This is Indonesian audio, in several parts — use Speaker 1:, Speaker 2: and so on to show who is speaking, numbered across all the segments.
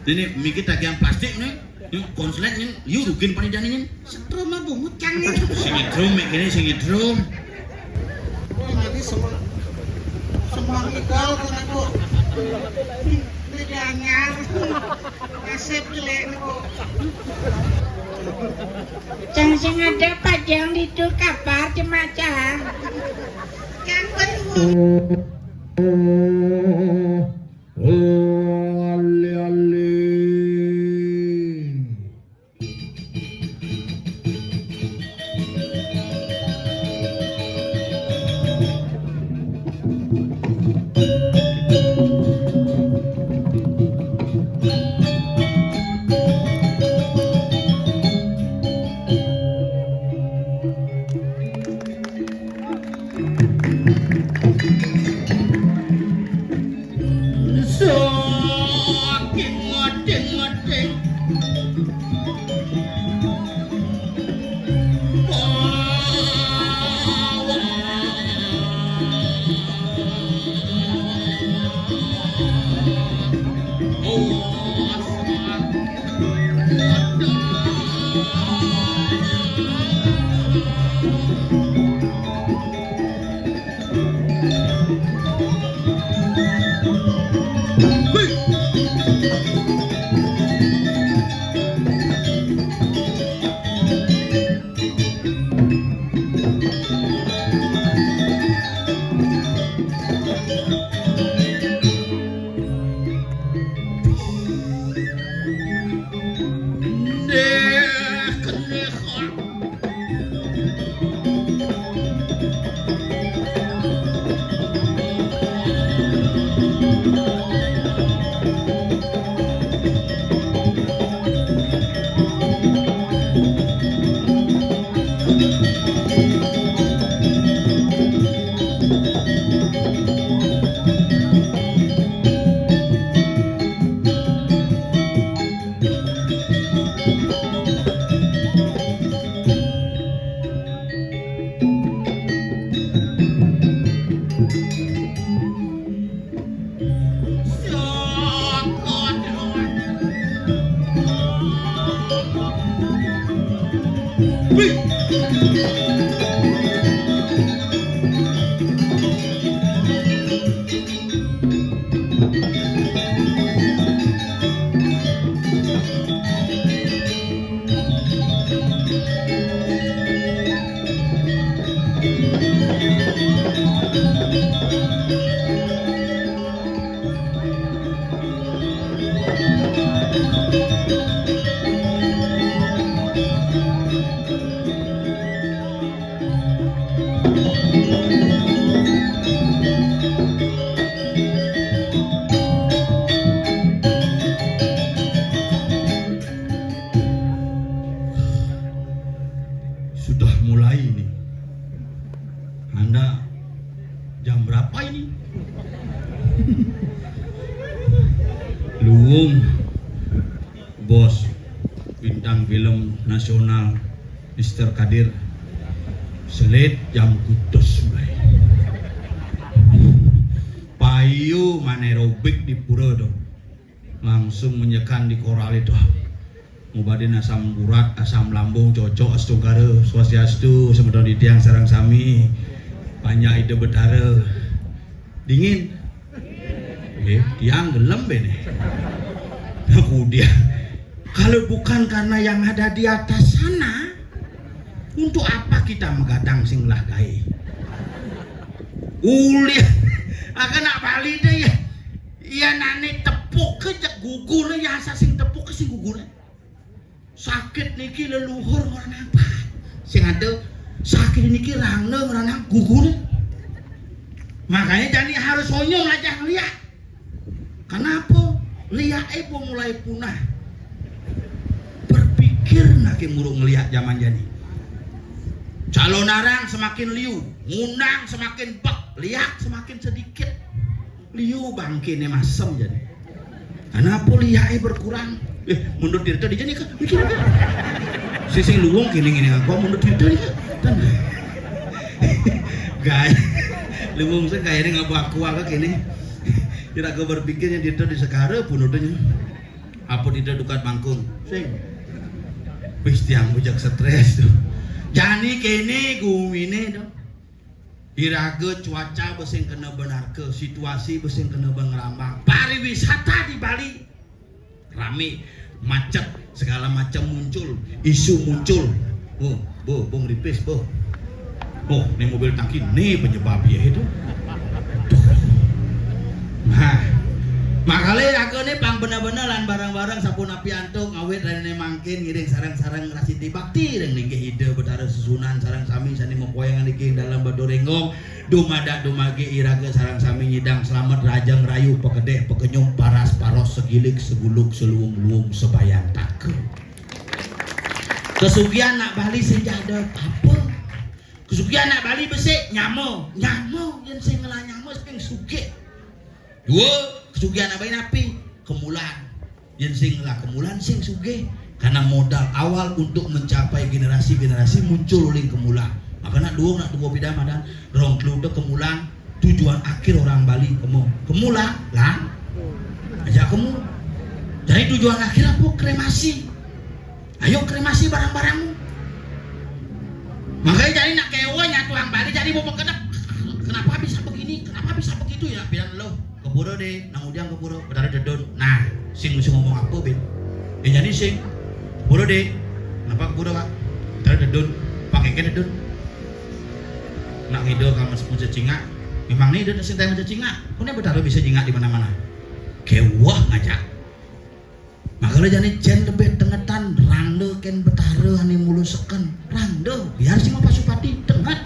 Speaker 1: Ini mikir tagihan plastik nih. Yung konslet nih, yuk rugin panidan ini.
Speaker 2: Setrum mah bungut kang nih.
Speaker 1: Singidrum, mikirnya singidrum.
Speaker 2: Nanti semua ikal kan aku. Bedanya nasib jelek aku. Jangan sing ada pajang di itu kabar di maca. Kang betul.
Speaker 3: Ali.
Speaker 1: Sudah mulai ini. Anda jam berapa ini? Luwung, bos bintang film nasional Mr. Kadir selit jam kutus mulai. Payu manerobik di pura dong. Langsung menyekan di koral itu. Ngobadin asam urat, asam lambung, cocok, astungkara, swastiastu, semedon di tiang sarang sami, banyak ide betara, dingin, tiang gelem bene. Kemudian, kalau bukan karena yang ada di atas sana, untuk apa kita menggadang sing lah gai? Uli, akan nak balik deh ya, ya nane tepuk ke gugur ya asa sing tepuk ke sing gugur. Sakit niki leluhur orang apa? Sing ada sakit niki rangne orang gugur. Makanya jadi harus onyong aja ngeliat. Kenapa? Lihat ibu mulai punah. Berpikir naki murung ngeliat zaman jadi. Calon narang semakin liu, ngunang semakin bek, lihat semakin sedikit. Liu bangkine masem jadi. Kenapa lihat berkurang? Mundur diri tadi jadi kan mikir kan sisi luwung gini aku mundur diri tadi kan gaya luwung saya kayaknya ngaku aku gini tidak ke berpikirnya diri tadi sekarang punutnya Apa tidak dukat mangkung? Sing. Wis tiang bujak stres tuh. Jani kene gumine dong. Iraga cuaca besing kena benar ke situasi besing kena bengrambang. Pariwisata di Bali rame, macet, segala macam muncul, isu muncul. Bung ripis, Oh, ini mobil tangki, nih penyebabnya itu. Nah, makanya aku nih pang bener-bener lan barang-barang sapun api antuk ngawet rene mangkin ngiring sarang-sarang rasiti bakti reng ningge ide betara susunan sarang sami sani mempoyangan iki dalam badorenggong dumada dumage iraga sarang sami nyidang selamat rajang rayu pekedeh pekenyum paras paros segilik seguluk seluung-luung sebayang take kesugihan nak Bali sejada apa kesugihan nak Bali besik nyamo yang saya ngelah nyamo sing sugih dua kesugihan apa napi kemulan yang sing lah kemulan sing sugih karena modal awal untuk mencapai generasi-generasi muncul uling kemulan maka nak dua bidang madan rong klude kemulan tujuan akhir orang Bali kemulan lah aja kamu jadi tujuan akhir apa kremasi ayo kremasi barang-barangmu makanya jadi nak kewa nyatu orang Bali jadi mau kenapa bisa begini kenapa bisa begitu ya bilang lo keburu deh, kemudian keburu berada dedon. Nah, sing mesti ngomong apa ben? Ya jadi sing keburu deh, kenapa keburu pak? Berada dedon, pakai ke dedon. Nak ngidol kamu sepuluh cingak, memang nih dedon sing tayang cingak. Kau nih berada bisa cingak di mana-mana. Kewah ngajak. Makanya jadi jen lebih tengetan, rande ken betara ane mulu seken, rande biar sing apa supati tenget.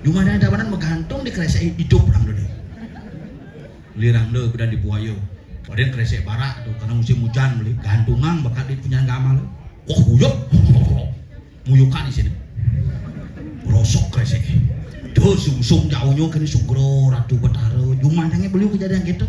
Speaker 1: Cuma ada dapanan menggantung di keresa hidup rande deh. Lirang deh udah dibuayo padahal kresek barak tuh karena musim hujan beli gantungan bakat di punya gamal huyuk muyukan di sini rosok kresek tuh sungsung jauhnya kini sugro ratu betara cuma nangnya beliau kejadian gitu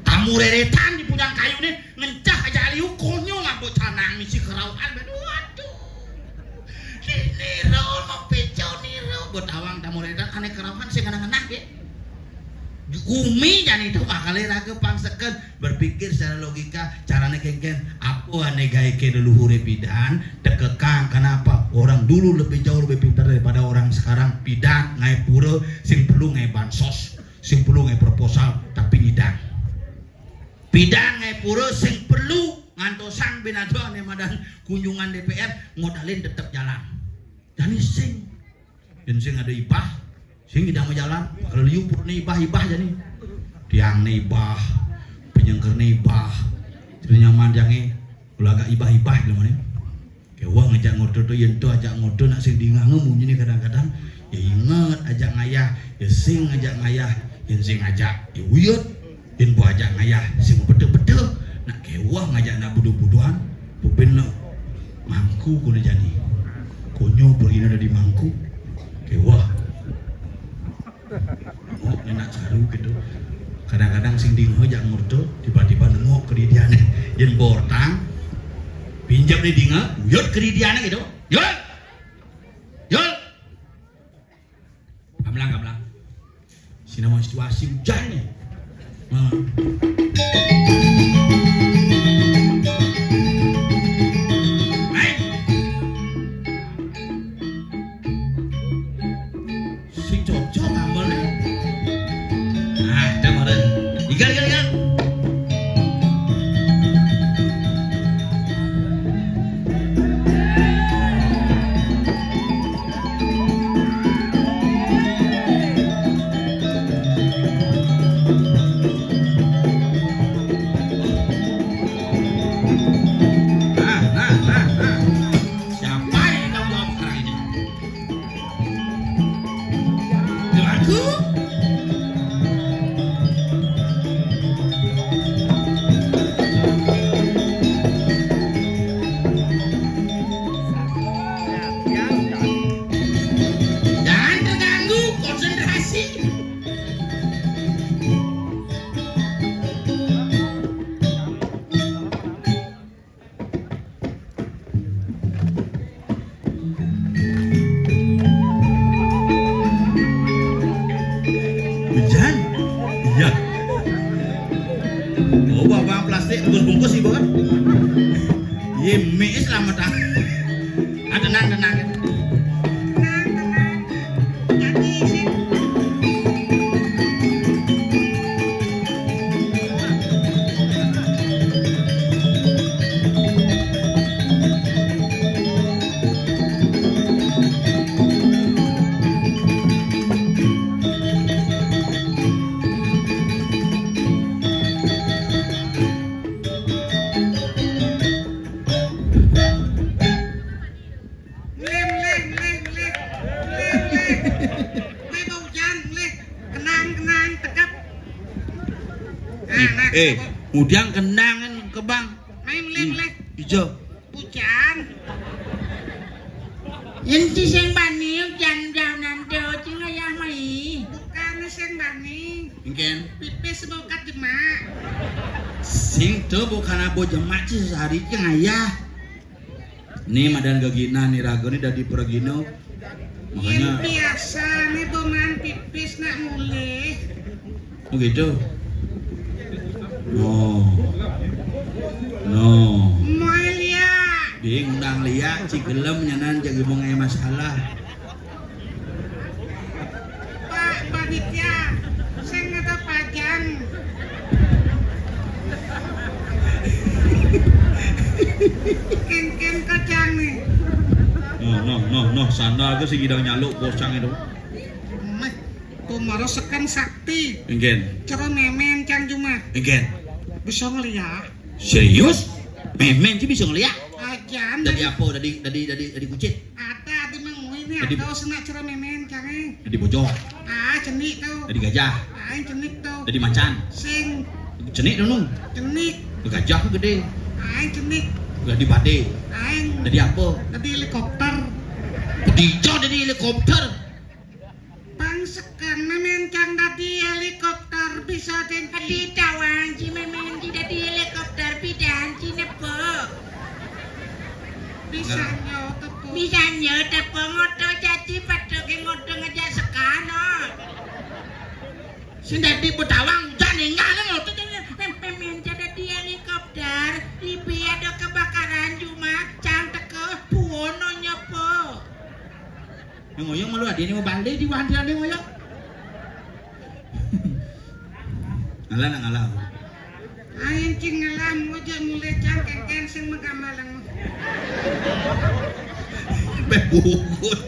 Speaker 1: tamu reretan di punya kayu nih ngencah aja liu konyol ngabut canang misi kerauan waduh ini rau mau pecah nih rau buat awang tamu reretan aneh kerauan saya kadang-kadang ya Umi jangan itu makanya raga pangsekan berpikir secara logika caranya kengken apa ane gawe ke leluhur bidan tekekang kenapa orang dulu lebih jauh lebih pintar daripada orang sekarang bidan ngai pura sing perlu ngai bansos sing perlu ngai proposal tapi nyidang bidan ngai pura sing perlu ngantosan binado ane madan kunjungan DPR modalin tetap jalan jadi sing ada ibah sing tidak mau jalan kalau liupur nih ibah jadi tiang nih ibah penyengker nih ibah jadi nyaman jange ulaga ibah gimana kewa ngajak ngoto tuh yentu ajak ngoto nak sing dingange munyi nih kadang-kadang ya inget ajak ngayah ya sing ajak ngayah yang sing ajak ya uyut yang bu ajak ngayah sing bede-bede nak kewa ngajak nak budu-buduan pupin nak mangku kuna jani konyo pergi ada di mangku kewa oh enak caru gitu kadang-kadang sing dingho jak ngurdo tiba-tiba nengok ke didiane yen bortang pinjam di dinga yut ke didiane gitu yut gamlang sini mau situasi hujan nih Oh, bawang plastik bungkus-bungkus ibu kan? Iya, mie selamat ah. Ah, tenang.
Speaker 2: Tenang. Jadi sih.
Speaker 1: Udang kenangan ke bang.
Speaker 2: Leh.
Speaker 1: Ijo.
Speaker 2: Hujan. Yen si sing bani hujan-hujanan do cing ayah mai. Bukan sing bani.
Speaker 1: Mungkin.
Speaker 2: Pipis bokat jemak.
Speaker 1: Sing tuh bukan abo jemak sih sehari cing ayah. Nih madan gagina nih rago nih dari peragino.
Speaker 2: Makanya. Yang biasa nih boman pipis nak mulih.
Speaker 1: Oh gitu. No.
Speaker 2: Mau lihat.
Speaker 1: Bing undang lihat si gelem nyanan jadi mau ngai masalah.
Speaker 2: Pak panitia, saya nggak pajang. Ken kacang nih.
Speaker 1: No, sandal ke si gidang nyaluk bosang itu.
Speaker 2: Kumaro sekan sakti.
Speaker 1: Enggen.
Speaker 2: Cara memen cang cuma.
Speaker 1: Enggen.
Speaker 2: Bisa ngeliat.
Speaker 1: Serius? Memen sih bisa ngeliat?
Speaker 2: Ajan.
Speaker 1: Dari apa? Dari kucit?
Speaker 2: Ada di mengui ini. Ada senak cara memen cang.
Speaker 1: Dari bojong.
Speaker 2: Cenik tuh.
Speaker 1: Dari gajah.
Speaker 2: Cenik tuh.
Speaker 1: Dari macan.
Speaker 2: Sing.
Speaker 1: Cenik dong.
Speaker 2: Cenik.
Speaker 1: Gajah tuh gede.
Speaker 2: Cenik.
Speaker 1: Dari bade. Dari apa?
Speaker 2: Dari helikopter.
Speaker 1: Dico dari helikopter.
Speaker 2: Pangsekan memencang dari helikopter bisa di tawang si memen tidak di helikopter bidan si nepo bisa nyotepo ngoto jadi pada ke ngoto ngejak sekano
Speaker 1: si dari betawang jadi nggak ngoto
Speaker 2: memen jadi di helikopter di ada kebakaran cuma cang teke buono nyopo
Speaker 1: ngoyong malu ada ini mau balik di wanti ada ngoyong ngalah
Speaker 2: ayin cing ngalah muja mulai cangkeng sing megamalang
Speaker 1: bebukut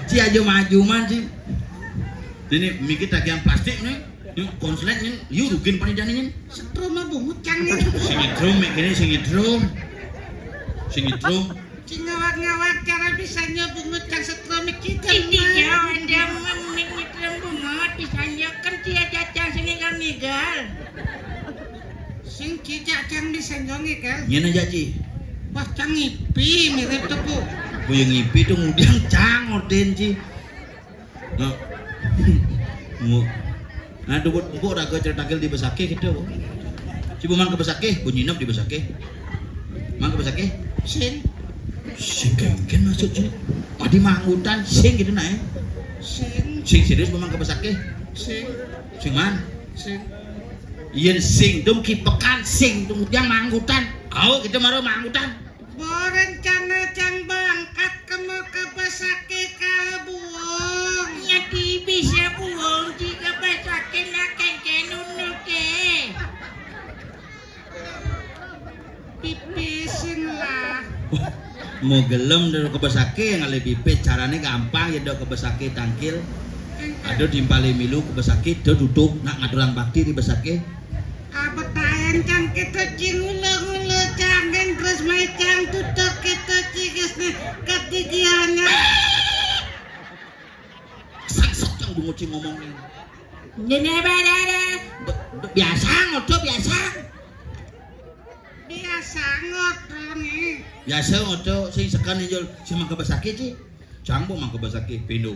Speaker 1: si aja maju man sih ini mikir tagihan plastik nih yung konslet nih yuk rugin panidan ini
Speaker 2: setrum mah bungut cang nih
Speaker 1: singitrum mikirnya singitrum
Speaker 2: cing ngawak cara bisa nyobungut cang setrum kita
Speaker 3: Ini ya anda memikirkan bungut bisanya kan dia jajang sinigal
Speaker 2: sing kijak cang bisa nyongi kan
Speaker 1: nyana jaji
Speaker 2: wah cang ngipi mirip tuh bu
Speaker 1: yang ngipi tuh ngudang cang orden sih nah tuh buat raga certakil di besake gitu si bu mang ke besake bu nyinap di besake mang ke besake
Speaker 2: sing
Speaker 1: kan masuk sih di mangutan sing gitu naik sing serius memang kebesake sing man iya sing dong kipekan sing dong yang mangutan kau kita marah mangutan
Speaker 2: rencana cang bangkat ke besake ka buong
Speaker 3: Nyati bisa buang jika besake nak kenunuk ke
Speaker 2: pipisin lah
Speaker 1: mau gelem dari kebesake yang lebih pipis caranya gampang ya dok kebesake tangkil ada timpali milu kebesake do duduk nak ngadulang bakti di besake
Speaker 2: abetayan cang kita cing ula cangeng terus mai cang tutuk kita cigas nih ketigiannya
Speaker 1: saksok yang bungut cing ngomongin
Speaker 3: Ini berada
Speaker 1: biasa ngotot
Speaker 2: biasa ngotot nih
Speaker 1: biasa ngotot sing sekan njol sing mangke besake sih cangbo mangke besake pindo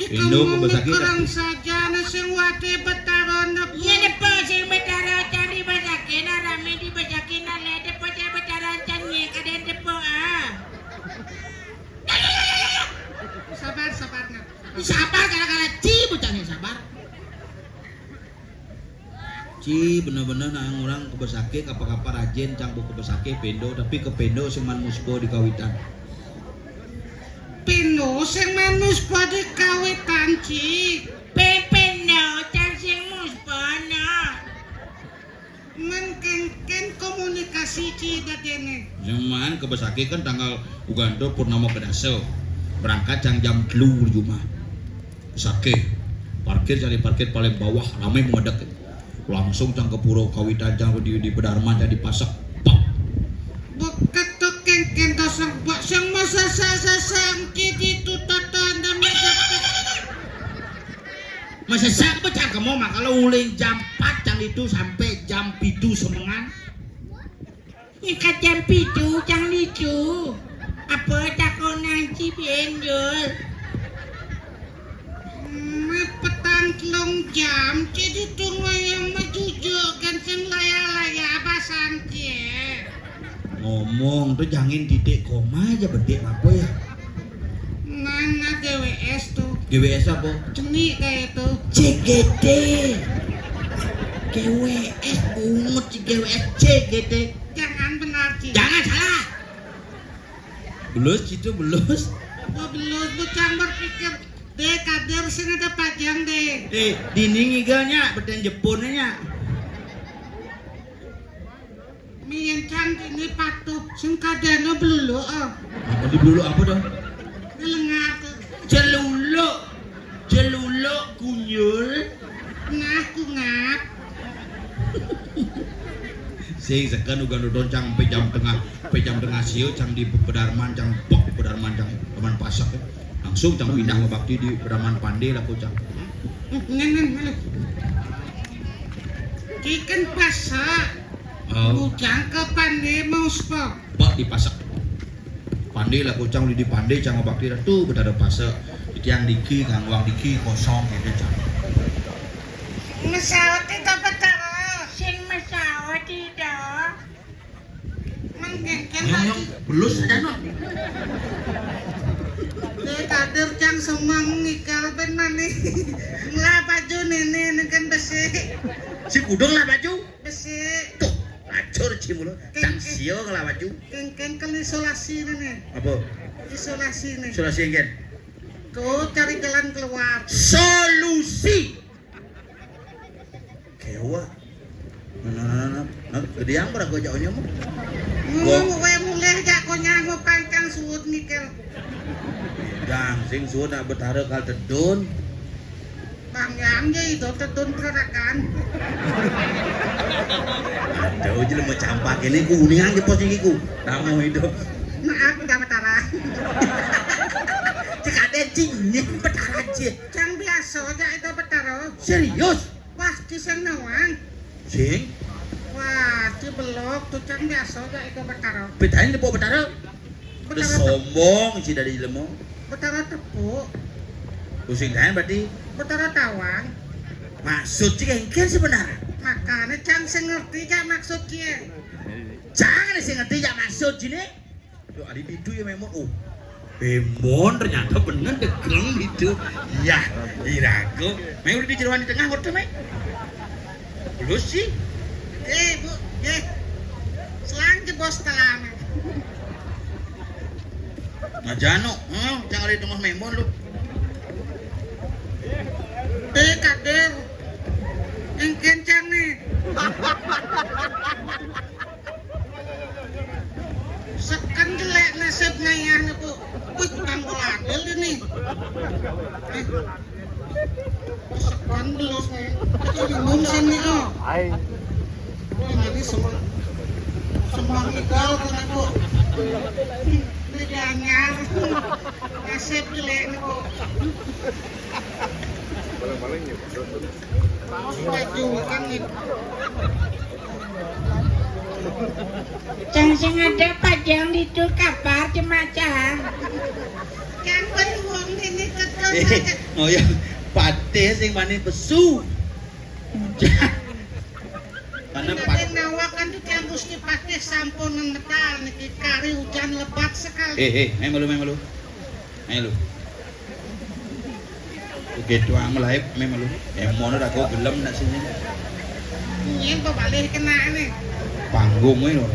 Speaker 2: jika mau kurang saja na sing wate betaron na
Speaker 3: Iya depo sing betara cari besake na rame di besake na le depo cari betara cari kaden depo
Speaker 2: sabar
Speaker 3: Sabar gara-gara ci bocahnya sabar
Speaker 1: Ci bener-bener nang orang kebesake kapal-kapal rajin cang bu kebesake pendo tapi ke pendo sing man musbo di kawitan.
Speaker 2: Pino sing manus pada kawitan Ci.
Speaker 3: Pepeno cang sing musbono.
Speaker 2: Mengken komunikasi Ci dadene.
Speaker 1: Zaman kebesake kan tanggal Ugando Purnama Kedase. Berangkat cang jam 3 di rumah. Besake parkir cari parkir paling bawah ramai mengedak. Langsung cang ke puro kawitan cang di Bedarman cang dipasak. Pak.
Speaker 2: Bukat to ken tosang bak sang masa sasang Ci ditutotan dan
Speaker 1: Masa sak pecah kamu mah kalau uling jam 4 cang itu sampai jam 7 semengan.
Speaker 3: Ikat jam 7 cang licu. Apa takonan Ci benjol.
Speaker 2: petang telung jam jadi tunggu yang mejujuk kan sing laya-laya basan Ci.
Speaker 1: Ngomong tuh jangan titik koma aja bedek apa ya?
Speaker 2: Mana GWS tuh?
Speaker 1: GWS apa?
Speaker 2: Ceni kayak itu.
Speaker 3: CGT. GWS ungut si GWS CGT.
Speaker 2: Jangan benar Ci.
Speaker 3: Jangan salah.
Speaker 1: Belus itu belus.
Speaker 2: Belum bukan berpikir deh kader sing ada pajang deh.
Speaker 1: Dinding igalnya beden Jepunnya.
Speaker 2: Miyencang ini patuh sing kadana belulu
Speaker 1: Apa di belulu apa dong?
Speaker 2: Lengar tuh.
Speaker 1: Jeluluk kunyul.
Speaker 2: Nah kungap.
Speaker 1: Sing sekan uga nonton cang pe jam tengah sieu cang di Bedarman cang pok di Bedarman cang teman pasak langsung cang pindah bakti di Bedarman Pande lah cang.
Speaker 2: Nenen. Ikan pasak. Bujang ke Pande mau spok.
Speaker 1: Pak dipasak. Pande lah cang di Pande cang bakti tuh betara pasak. Yang diki kang uang diki kosong gitu cang.
Speaker 2: Mesawat itu betul.
Speaker 3: Sing mesawat tidak.
Speaker 2: Mengkeken
Speaker 1: Nyong
Speaker 2: lagi.
Speaker 1: belus aja no.
Speaker 2: Deh kader cang semang ngikal ben mani. Ngelah baju nene kan besi.
Speaker 1: Si kudung lah baju.
Speaker 2: Besi.
Speaker 1: Tuh, acur cimulu. Cang sio lah baju.
Speaker 2: Kengken kan isolasi nene.
Speaker 1: Apa?
Speaker 2: Isolasi nih.
Speaker 1: Sulasi enggen.
Speaker 2: Tuh cari jalan keluar.
Speaker 1: Solusi. Kewa. Nah, gediang berapa jauhnya mah?
Speaker 2: Ngomong wae mulih jak ko nyango pancang suut nikel.
Speaker 1: Gang sing suun nak betara kal tedun.
Speaker 2: Bang yang je itu tetun kerakan.
Speaker 1: Aduh, jadi mau campak ini kuning aja pos ini ku. Kamu itu.
Speaker 2: Maaf udah betara.
Speaker 1: Cik ada cingnya betara cie.
Speaker 2: Cang biasa aja itu betara.
Speaker 1: Serius?
Speaker 2: Wah, ciseng nawang.
Speaker 1: Sing?
Speaker 2: Wah, belok tuh cang biasa aja itu betara.
Speaker 1: Betain depo betara. Udah
Speaker 2: Betara
Speaker 1: sombong si dari lemo.
Speaker 2: betara tepuk,
Speaker 1: Pusing kan berarti?
Speaker 2: betara tawang.
Speaker 1: Maksud cik engken sebenarnya.
Speaker 2: Makanya cang sing ngerti jak maksud cie.
Speaker 1: Jangan sih ngerti ya maksud sini. Tuh ada itu ya memang. Oh, Bemon ternyata bener degreng itu. Ya, iraku. Mai udah di jeruan di tengah hotel mai. Belus sih.
Speaker 2: Bu, selang jebos telang.
Speaker 1: Ngajano, jangan ada di tengah memon lu.
Speaker 2: Kader, yang kencang nih. Sekan jelek nasib ngayang bu. Wih, tanggal adil ini. Sekan belum nih. Itu bingung sini oh. Jadi semua nikal kan bu. Bedanya nasib jelek nih bu. Baju kan nih.
Speaker 3: Cang sing ada pajang itu kapar cemacang.
Speaker 2: Kan beruang ini ketul saja.
Speaker 1: Oh ya, pate sing mani besu. Karena
Speaker 2: Ada nawakan tuh yang mesti pakai sampo metal nih kari hujan lebat sekali.
Speaker 1: main malu. Oke, tuang live main malu. Mau nak aku gelem nak sini.
Speaker 2: Nyen balik kena nih.
Speaker 1: Panggung ini loh.